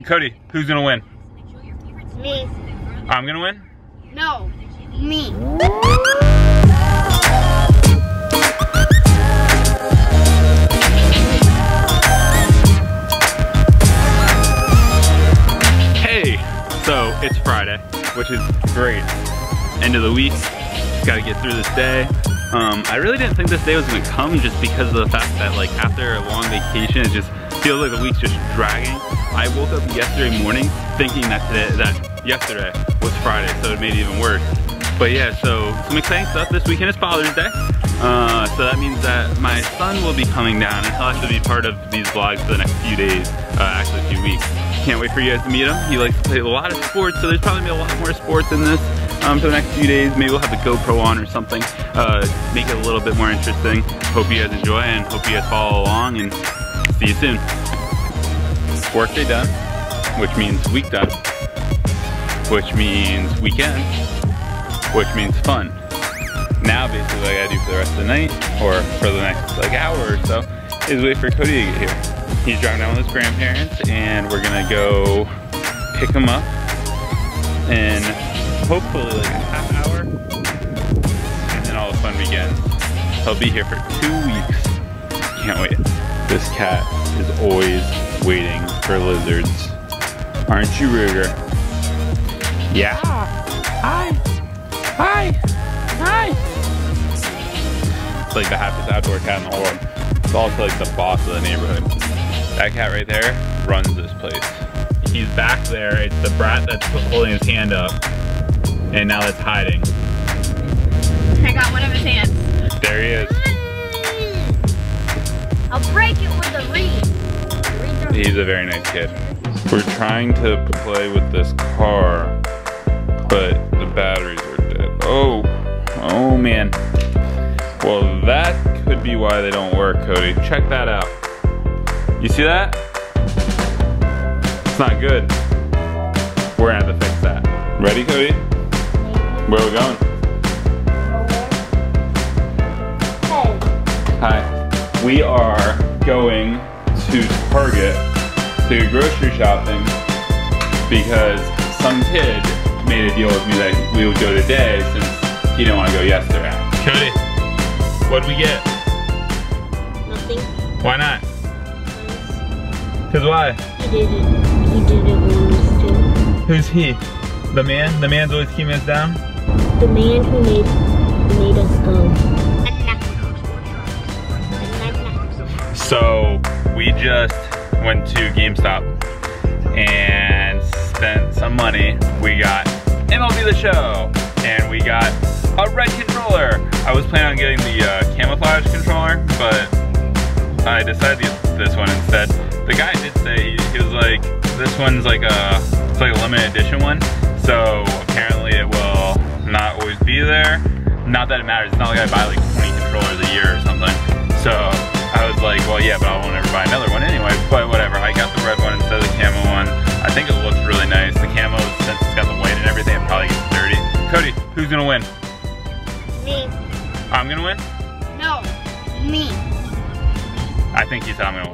Cody, who's gonna win? Me. I'm gonna win? No, me. Hey, so it's Friday, which is great. End of the week, gotta get through this day. I really didn't think this day was gonna come just because of the fact that like after a long vacation, it just feels like the week's just dragging. I woke up yesterday morning thinking that yesterday was Friday, so it made it even worse. But yeah, so some exciting stuff. This weekend is Father's Day. So that means that my son will be coming down and he'll actually be part of these vlogs for the next few days, actually a few weeks. Can't wait for you guys to meet him. He likes to play a lot of sports, so there's probably gonna be a lot more sports in this for the next few days. Maybe we'll have the GoPro on or something, make it a little bit more interesting. Hope you guys enjoy and hope you guys follow along, and see you soon. Workday done, which means week done, which means weekend, which means fun. Now basically what I gotta do for the rest of the night, or for the next like hour or so, is wait for Cody to get here. He's driving down with his grandparents and we're gonna go pick him up in hopefully like a half hour, and then all the fun begins. He'll be here for 2 weeks. Can't wait. This cat is always waiting for lizards. Aren't you, Ruger? Yeah. Hi. Hi. Hi. It's like the happiest outdoor cat in the world. It's also like the boss of the neighborhood. That cat right there runs this place. He's back there. It's the brat that's holding his hand up, and now it's hiding. I got one of his hands. There he is. I'll break it with the reed. He's a very nice kid. We're trying to play with this car, but the batteries are dead. Oh man. Well, that could be why they don't work, Cody. Check that out. You see that? It's not good. We're gonna have to fix that. Ready, Cody? Where are we going? Hey. Hi. We are going to Target to go grocery shopping because some kid made a deal with me that we would go today since he didn't want to go yesterday. Cody, what'd we get? Nothing. Why not? Cause why? He did it when he was two. Who's he? The man? The man's always keeping us down? The man who made us go. So we just went to GameStop and spent some money. We got MLB The Show and we got a red controller. I was planning on getting the camouflage controller, but I decided to get this one instead. The guy did say, he was like, this one's like it's like a limited edition one. So apparently it will not always be there. Not that it matters, it's not like I buy like 20 controllers a year or something. So I was like, well, yeah, but I won't ever buy another one anyway, but whatever. I got the red one instead of the camo one. I think it looks really nice. The camo, since it's got the white and everything, it probably gets dirty. Cody, who's gonna win? Me. I'm gonna win? No, me. I think he said I'm gonna